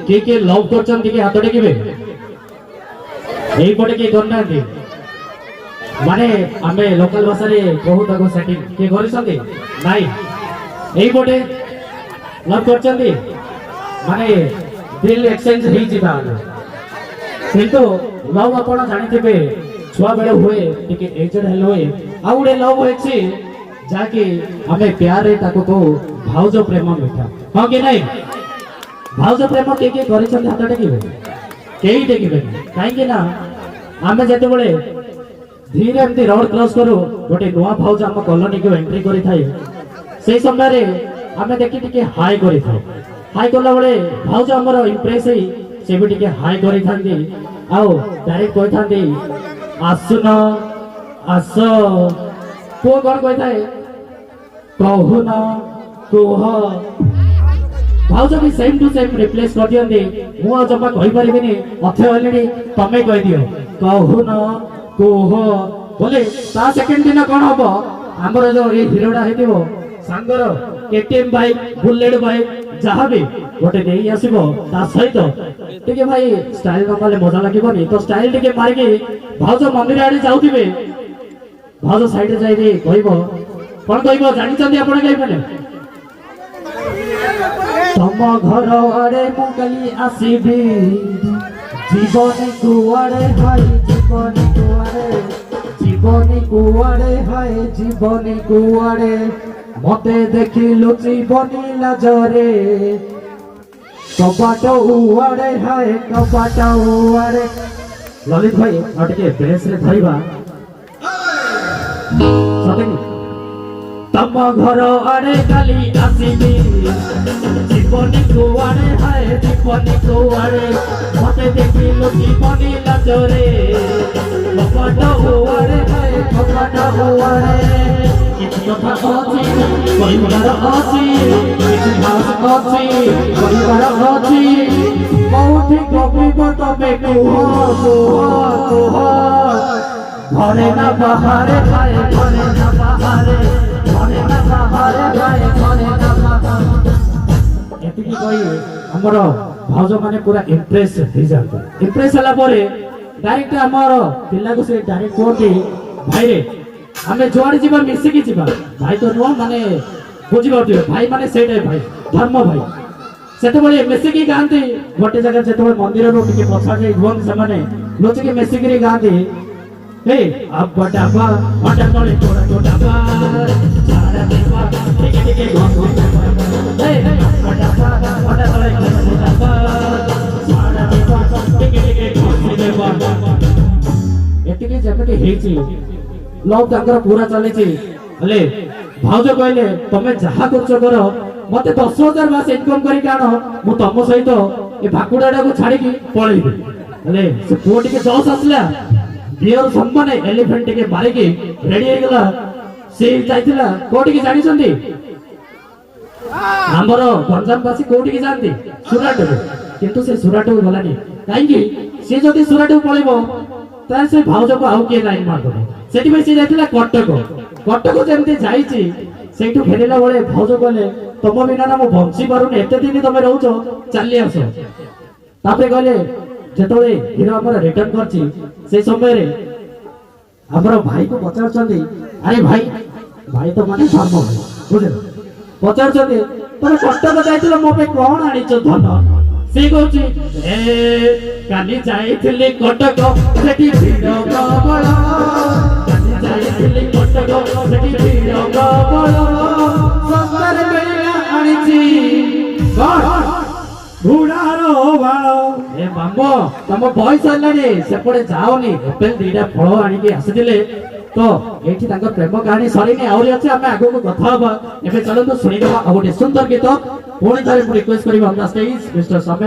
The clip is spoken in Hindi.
के लव करछन के हाथ टेकिबे एई पटे के करना दे माने आमे लोकल भाषा रे कहू ताको सेटिंग के करछन नाइ एई पटे लव करछन माने दिल एक्सचेंज हेई जिबा किंतु लव आपण जानिथिबे छुआ बेले हुए टिके एजेड हेल हुए आ गुडे लव होइछि जाके आमे प्यार रे ताको को भाउजो प्रेम मिठा हां के नै भाउजो प्रेम के करछन हाथ टेकिबे केही टेकिबे काहे के ना आमे जते बळे धीरे एमती रोड क्रॉस करू गोटे नुआ भाउज हम कॉलोनी को एंट्री करी थाई सेही समय रे आमे देखि टिके हाय करी थाई हाय करला बळे भाउज हमर इंप्रेस हे से भी टिके हाय करी थांदी आओ डायरेक्ट कोइ थांदी आसुन आस को कोन कोइ थाए कहून कुह भाउज भी सेम टू सेम रिप्लेस कर दियंदी मु जमा कहि परिबिनी अथे ऑलरेडी तमे कहि दियो कहून कुह बोले ता सेकंड दिन कोन हबो हमर जो ए हिरोडा हेतिबो सांगर केटीएम बाइक बुलेट बाइक जहाँ भी गोटे नहीं आसबो ता सहित टिके भाई स्टाइल नकाले मजा लागिबनी तो स्टाइल टिके मारिके भाउज मंदिर आडे जाउथिबे भाउज साइड रे जाई कहइबो कोन कहइबो जानि चंदी आपण कहि पले तम घर आडे मु कली आसीबी जीवन कुआडे हाय जीवन कुआडे जीवन कुआडे हाय जीवन कुआडे मते देखी लुचि बनी लाजरे कबाट उआड़े हाय कबाट उआड़े ललित भाई अटके बेस रे धरिबा सतेनी तम घर आड़े काली आसीबी जीवनी कुआड़े हाय जीवनी कुआड़े मते देखी लुचि बनी लाजरे कबाट उआड़े हाय कबाट उआड़े कथा अछि परिवार अछि इतिहास अछि परिवार अछि कोठी गपिब तमे कुह कुह कुह घरे ना बाहरे खाए घरे ना बाहरे घरे ना बाहरे खाए घरे ना बाहरे एतिकी कहि हमर भाउज माने पूरा इंप्रेस हो जाते इंप्रेस हला परे डायरेक्ट हमर पिल्ला को से डायरेक्ट कोठी भाई रे हमें जुआड़ी जीवा मिसी की जीवा भाई तो नो माने बुझी बाटियो भाई माने सेटे भाई धर्म भाई सेते बळे मिसी की गांती गोटे जगह जेते बळे मंदिर रो टिके पछा जे भवन से माने लोचे के मिसी की गांती हे अब बटाबा बटा तळे तोड़ा तोड़ाबा सारा देवा टिके टिके घों हे बटाबा बटा तळे तोड़ाबा सारा देवा टिके टिके घों देवा एतिके जमते हेची लव तांकर पूरा चले हेले भाउज कहले तमे जहा करछ कर मते 10,000 मास इनकम करी कानो मु तम सहित ए भाकुडाडा को छाड़ी की पळेबे हेले से कोटी के जॉस आसला बियर सम्माने एलिफेंट के मारे के रेडी हो गेला से जाइतिला कोटी के जानि छंदी हमर गंजामवासी कोटी के जानती सुराट किंतु से सुराट गलानी काई की से जदी सुराट पळेबो ता से भाउज को आउ के लाइन मार दो सेठी में से जाइतिला कटक कटक जेमते जाईची सेठू फेरेला बळे भाउज कहले तम बिना ना मो बंसी पारुनी एते दिन तमे रहउछो चली आसो तापरे कहले जेतोळे हीरो हमर रिटर्न करची से समय रे हमर भाई को पचार चंदी अरे भाई भाई तो माने धर्म भाई बुझे पचार चंदी तोर कटक जाइतिला मो पे कोन आनिचो धन से कहउची ए काली जाइथिले कटक सेठी भीड़ प्रबल काली जाइथिले कटक सेठी भीड़ प्रबल सत्तर बेला आनिची कोन बुढ़ारो बालो ए मामो तम बॉयस हल्लानी सेपड़े जाओनी एप्पल दीटा फल आनी के आसीथिले तो एठी तांकर प्रेम कहानी सरीनी आउरी अछि आमे आगो को कथा हबा एबे चलंतु सुनी देबा आ गोटे सुंदर गीत पुणी थारे रिक्वेस्ट करिबा हमरा स्टेज मिस्टर